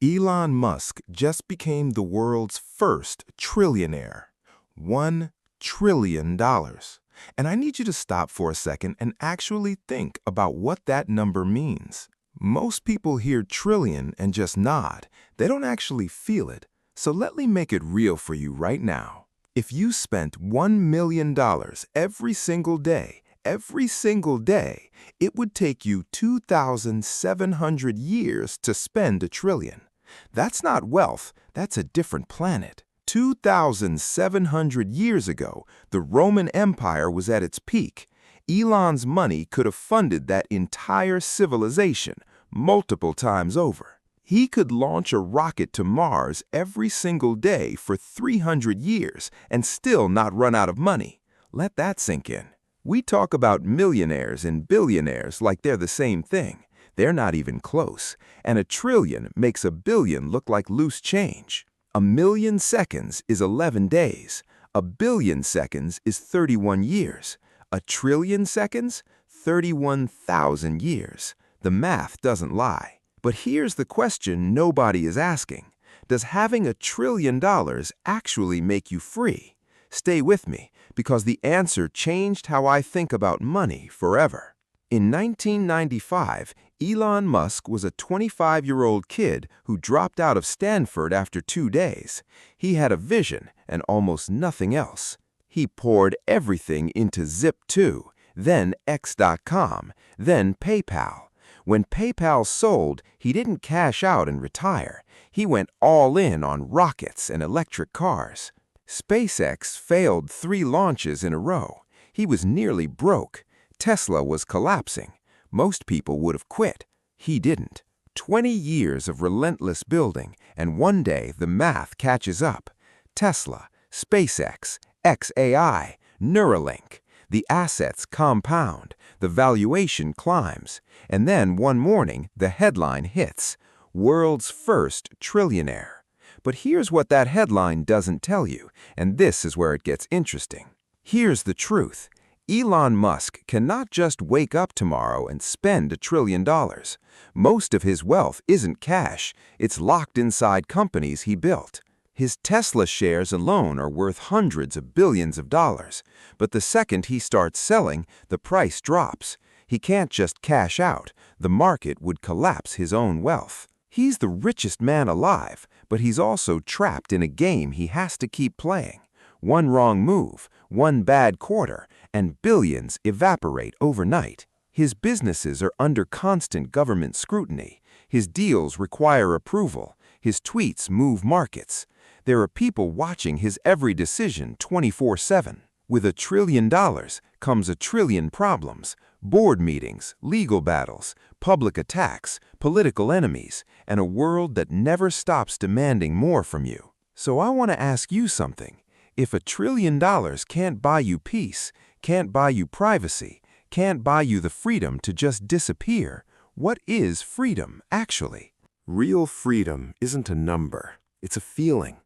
Elon Musk just became the world's first trillionaire. $1 trillion. And I need you to stop for a second and actually think about what that number means. Most people hear trillion and just nod. They don't actually feel it. So let me make it real for you right now. If you spent $1 million every single day, it would take you 2,700 years to spend a trillion. That's not wealth, that's a different planet. 2,700 years ago, the Roman Empire was at its peak. Elon's money could have funded that entire civilization multiple times over. He could launch a rocket to Mars every single day for 300 years and still not run out of money. Let that sink in. We talk about millionaires and billionaires like they're the same thing. They're not even close. And a trillion makes a billion look like loose change. A million seconds is 11 days. A billion seconds is 31 years. A trillion seconds? 31,000 years. The math doesn't lie. But here's the question nobody is asking. Does having $1 trillion actually make you free? Stay with me, because the answer changed how I think about money forever. In 1995, Elon Musk was a 25-year-old kid who dropped out of Stanford after 2 days. He had a vision and almost nothing else. He poured everything into Zip2, then X.com, then PayPal. When PayPal sold, he didn't cash out and retire. He went all in on rockets and electric cars. SpaceX failed 3 launches in a row. He was nearly broke. Tesla was collapsing. Most people would have quit. He didn't. 20 years of relentless building, and one day the math catches up. Tesla, SpaceX, XAI, Neuralink. The assets compound, the valuation climbs, and then one morning the headline hits, "World's First Trillionaire." But here's what that headline doesn't tell you, and this is where it gets interesting. Here's the truth. Elon Musk cannot just wake up tomorrow and spend $1 trillion. Most of his wealth isn't cash, it's locked inside companies he built. His Tesla shares alone are worth hundreds of billions of dollars. But the second he starts selling, the price drops. He can't just cash out. The market would collapse his own wealth. He's the richest man alive, but he's also trapped in a game he has to keep playing. One wrong move, one bad quarter, and billions evaporate overnight. His businesses are under constant government scrutiny. His deals require approval. His tweets move markets. There are people watching his every decision 24/7. With $1 trillion comes $1 trillion problems, board meetings, legal battles, public attacks, political enemies, and a world that never stops demanding more from you. So I want to ask you something. If $1 trillion can't buy you peace, can't buy you privacy, can't buy you the freedom to just disappear, what is freedom actually? Real freedom isn't a number. It's a feeling.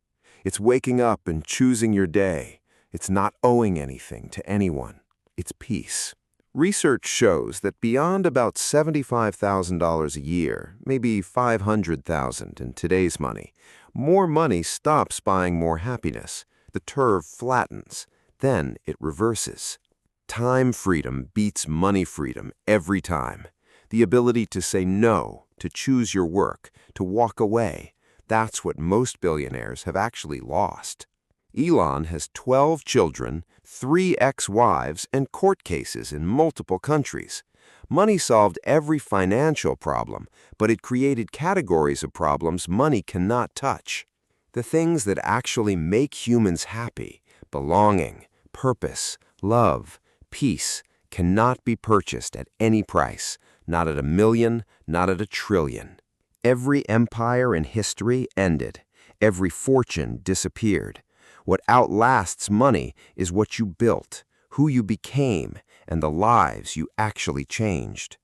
It's waking up and choosing your day. It's not owing anything to anyone. It's peace. Research shows that beyond about $75,000 a year, maybe $500,000 in today's money, more money stops buying more happiness. The curve flattens. Then it reverses. Time freedom beats money freedom every time. The ability to say no, to choose your work, to walk away. That's what most billionaires have actually lost. Elon has 12 children, 3 ex-wives, and court cases in multiple countries. Money solved every financial problem, but it created categories of problems money cannot touch. The things that actually make humans happy, belonging, purpose, love, peace, cannot be purchased at any price, not at $1 million, not at $1 trillion. Every empire in history ended. Every fortune disappeared. What outlasts money is what you built, who you became, and the lives you actually changed.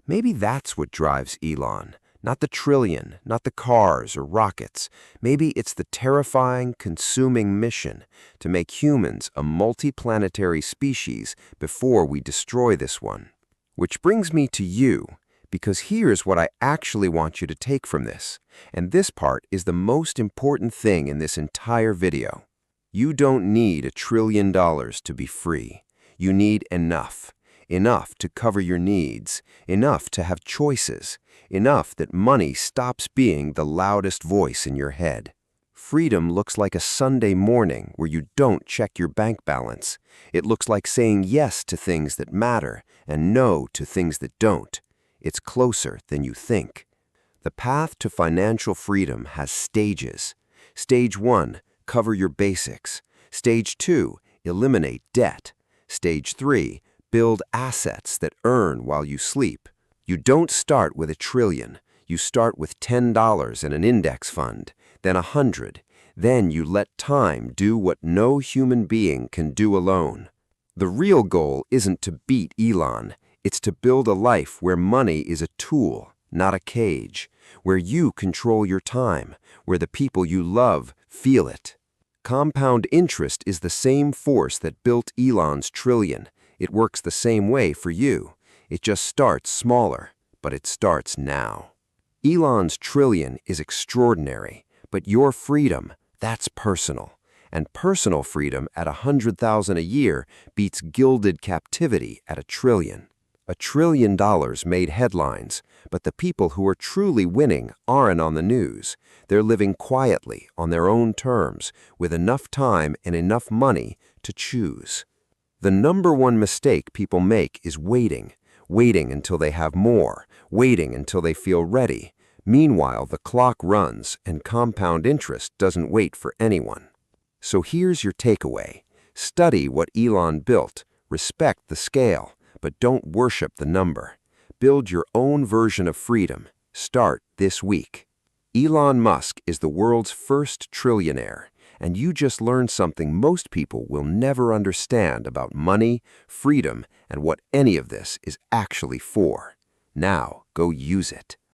Maybe that's what drives Elon. Not the trillion, not the cars or rockets. Maybe it's the terrifying, consuming mission to make humans a multiplanetary species before we destroy this one. Which brings me to you, Because here's what I actually want you to take from this, and this part is the most important thing in this entire video. You don't need $1 trillion to be free. You need enough. Enough to cover your needs, enough to have choices, enough that money stops being the loudest voice in your head. Freedom looks like a Sunday morning where you don't check your bank balance. It looks like saying yes to things that matter and no to things that don't. It's closer than you think. The path to financial freedom has stages. Stage 1, cover your basics. Stage 2, eliminate debt. Stage 3, build assets that earn while you sleep. You don't start with $1 trillion. You start with $10 in an index fund, then 100. Then you let time do what no human being can do alone. The real goal isn't to beat Elon. It's to build a life where money is a tool, not a cage, where you control your time, where the people you love feel it. Compound interest is the same force that built Elon's trillion. It works the same way for you. It just starts smaller, but it starts now. Elon's trillion is extraordinary, but your freedom, that's personal. And personal freedom at 100,000 a year beats gilded captivity at $1 trillion. $1 trillion made headlines, but the people who are truly winning aren't on the news. They're living quietly on their own terms, with enough time and enough money to choose. The number one mistake people make is waiting until they have more, waiting until they feel ready. Meanwhile, the clock runs and compound interest doesn't wait for anyone. So here's your takeaway. Study what Elon built, respect the scale, but don't worship the number. Build your own version of freedom. Start this week. Elon Musk is the world's first trillionaire, and you just learned something most people will never understand about money, freedom, and what any of this is actually for. Now, go use it.